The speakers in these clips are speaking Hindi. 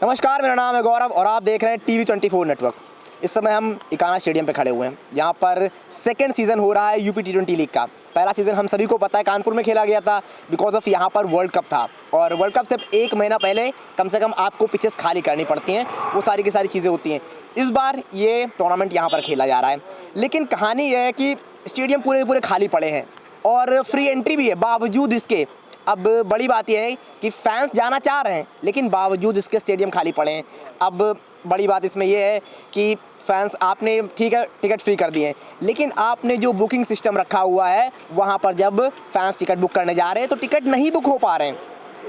नमस्कार, मेरा नाम है गौरव और आप देख रहे हैं TV24 नेटवर्क। इस समय हम इकाना स्टेडियम पे खड़े हुए हैं, जहाँ पर सेकंड सीज़न हो रहा है यूपी T20 लीग का। पहला सीज़न हम सभी को पता है कानपुर में खेला गया था, बिकॉज ऑफ यहाँ पर वर्ल्ड कप था। और वर्ल्ड कप से एक महीना पहले कम से कम आपको पिचेस खाली करनी पड़ती हैं, वो सारी की सारी चीज़ें होती हैं। इस बार ये टूर्नामेंट यहाँ पर खेला जा रहा है, लेकिन कहानी ये है कि स्टेडियम पूरे पूरे खाली पड़े हैं और फ्री एंट्री भी है। बावजूद इसके अब बड़ी बात यह है कि फैंस जाना चाह रहे हैं, लेकिन बावजूद इसके स्टेडियम खाली पड़े हैं। अब बड़ी बात इसमें यह है कि फैंस आपने ठीक है टिकट फ्री कर दिए हैं, लेकिन आपने जो बुकिंग सिस्टम रखा हुआ है वहाँ पर जब फैंस टिकट बुक करने जा रहे हैं तो टिकट नहीं बुक हो पा रहे हैं।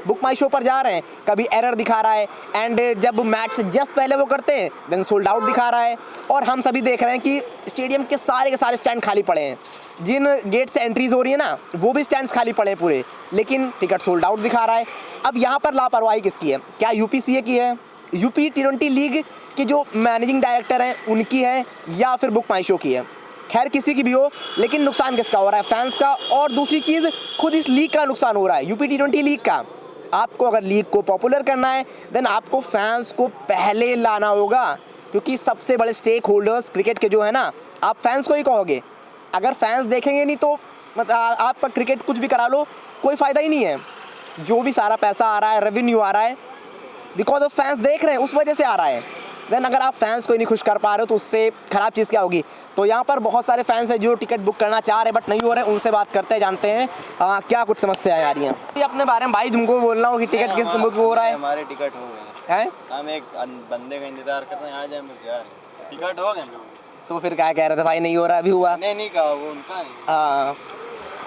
बुक माई शो पर जा रहे हैं, कभी एरर दिखा रहा है, एंड जब मैच से जस्ट पहले वो करते हैं देन सोल्ड आउट दिखा रहा है। और हम सभी देख रहे हैं कि स्टेडियम के सारे स्टैंड खाली पड़े हैं। जिन गेट से एंट्रीज हो रही है ना, वो भी स्टैंड्स खाली पड़े हैं पूरे, लेकिन टिकट सोल्ड आउट दिखा रहा है। अब यहाँ पर लापरवाही किसकी है? क्या UPCA की है, यूपी T20 लीग के जो मैनेजिंग डायरेक्टर हैं उनकी है, या फिर बुक माई शो की है? खैर किसी की भी हो, लेकिन नुकसान किसका हो रहा है? फैंस का। और दूसरी चीज़, खुद इस लीग का नुकसान हो रहा है, यूपी T20 लीग का। आपको अगर लीग को पॉपुलर करना है देन आपको फैंस को पहले लाना होगा, क्योंकि सबसे बड़े स्टेक होल्डर्स क्रिकेट के जो है ना, आप फैंस को ही कहोगे। अगर फैंस देखेंगे नहीं तो आपका क्रिकेट कुछ भी करा लो, कोई फ़ायदा ही नहीं है। जो भी सारा पैसा आ रहा है, रेवेन्यू आ रहा है, बिकॉज ऑफ फैंस देख रहे हैं, उस वजह से आ रहा है। देन अगर आप फैंस को ही नहीं खुश कर पा रहे हो तो उससे ख़राब चीज़ क्या होगी? तो यहाँ पर बहुत सारे फैंस हैं जो टिकट बुक करना चाह रहे हैं बट नहीं हो रहे हैं। उनसे बात करते हैं, जानते हैं क्या कुछ समस्याएं आ रही हैं। ये अपने बारे में भाई तुमको बोल रहा हूँ कि टिकट किस बुक हो रहा है? हमारे टिकट हो गए हैं। हम एक बंदे का इंतजार कर रहे हैं, आ जाए मुझे यार, टिकट हो गए। तो फिर क्या कह रहे थे भाई नहीं हो रहा? अभी हुआ? नहीं कहा, वो उनका नहीं। हाँ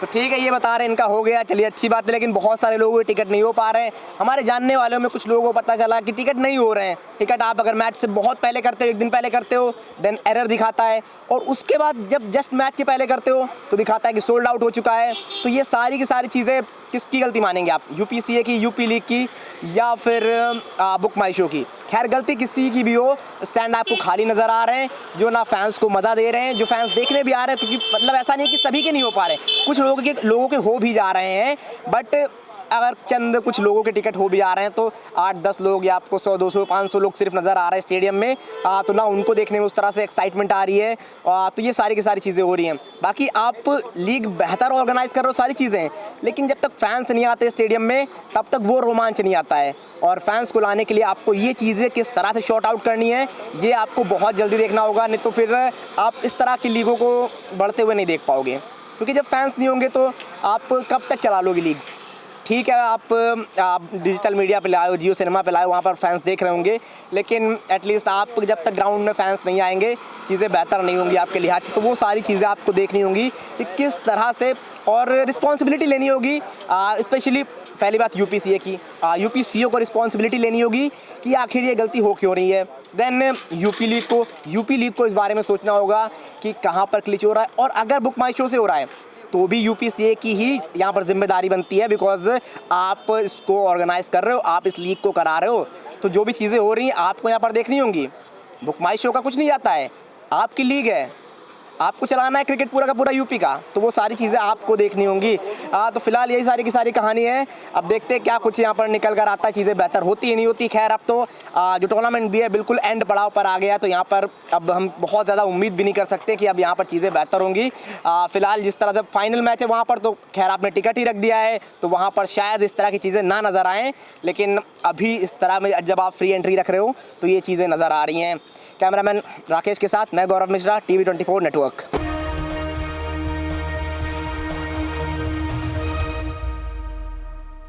तो ठीक है, ये बता रहे हैं इनका हो गया, चलिए अच्छी बात है। लेकिन बहुत सारे लोगों के टिकट नहीं हो पा रहे हैं। हमारे जानने वालों में कुछ लोगों को पता चला कि टिकट नहीं हो रहे हैं। टिकट आप अगर मैच से बहुत पहले करते हो, एक दिन पहले करते हो, देन एरर दिखाता है, और उसके बाद जब जस्ट मैच के पहले करते हो तो दिखाता है कि सोल्ड आउट हो चुका है। तो ये सारी की सारी चीज़ें किसकी गलती मानेंगे आप? UPCA की, यूपी लीग की, या फिर बुक माई शो की? खैर गलती किसी की भी हो, स्टैंड आपको खाली नज़र आ रहे हैं, जो ना फैंस को मज़ा दे रहे हैं, जो फैंस देखने भी आ रहे हैं। क्योंकि मतलब ऐसा नहीं है कि सभी के नहीं हो पा रहे, कुछ लोगों के हो भी जा रहे हैं। बट अगर चंद कुछ लोगों के टिकट हो भी आ रहे हैं तो 8-10 लोग या आपको 100, 200, 500 लोग सिर्फ नज़र आ रहे हैं स्टेडियम में, तो ना उनको देखने में उस तरह से एक्साइटमेंट आ रही है। तो ये सारी की सारी चीज़ें हो रही हैं। बाकी आप लीग बेहतर ऑर्गेनाइज़ कर रहे हो, सारी चीज़ें, लेकिन जब तक फैंस नहीं आते स्टेडियम में तब तक वो रोमांच नहीं आता है। और फैंस को लाने के लिए आपको ये चीज़ें किस तरह से शॉर्ट आउट करनी है, ये आपको बहुत जल्दी देखना होगा, नहीं तो फिर आप इस तरह की लीगों को बढ़ते हुए नहीं देख पाओगे। क्योंकि जब फैंस नहीं होंगे तो आप कब तक चला लोगे लीग्स? ठीक है, आप डिजिटल मीडिया पे लाए हो, जियो सिनेमा पे लाए हो, वहाँ पर फैंस देख रहे होंगे, लेकिन एटलीस्ट आप जब तक ग्राउंड में फैंस नहीं आएंगे चीज़ें बेहतर नहीं होंगी आपके लिहाज से। तो वो सारी चीज़ें आपको देखनी होंगी कि किस तरह से, और रिस्पॉन्सिबिलिटी लेनी होगी। स्पेशली पहली बात UPCA की, UPCA को रिस्पॉन्सिबिलिटी लेनी होगी कि आखिर ये गलती हो क्यों रही है। देन यूपी लीग को इस बारे में सोचना होगा कि कहाँ पर क्लिच हो रहा है। और अगर बुक माई शो से हो रहा है तो भी UPCA की ही यहाँ पर जिम्मेदारी बनती है, बिकॉज आप इसको ऑर्गेनाइज कर रहे हो, आप इस लीग को करा रहे हो, तो जो भी चीज़ें हो रही हैं आपको यहाँ पर देखनी होंगी। बुक माई शो का कुछ नहीं आता है, आपकी लीग है, आपको चलाना है क्रिकेट पूरा का पूरा यूपी का, तो वो सारी चीज़ें आपको देखनी होंगी। तो फिलहाल यही सारी की सारी कहानी है। अब देखते हैं क्या कुछ यहाँ पर निकल कर आता है, चीज़ें बेहतर होती है नहीं होती। खैर अब तो जो टूर्नामेंट भी है बिल्कुल एंड पड़ाव पर आ गया, तो यहाँ पर अब हम बहुत ज़्यादा उम्मीद भी नहीं कर सकते कि अब यहाँ पर चीज़ें बेहतर होंगी। फिलहाल जिस तरह जब फाइनल मैच है वहाँ पर तो खैर आपने टिकट ही रख दिया है, तो वहाँ पर शायद इस तरह की चीज़ें ना नज़र आएँ, लेकिन अभी इस तरह में जब आप फ्री एंट्री रख रहे हो तो ये चीज़ें नज़र आ रही हैं। कैमरामैन राकेश के साथ मैं गौरव मिश्रा, TV24 नेटवर्क।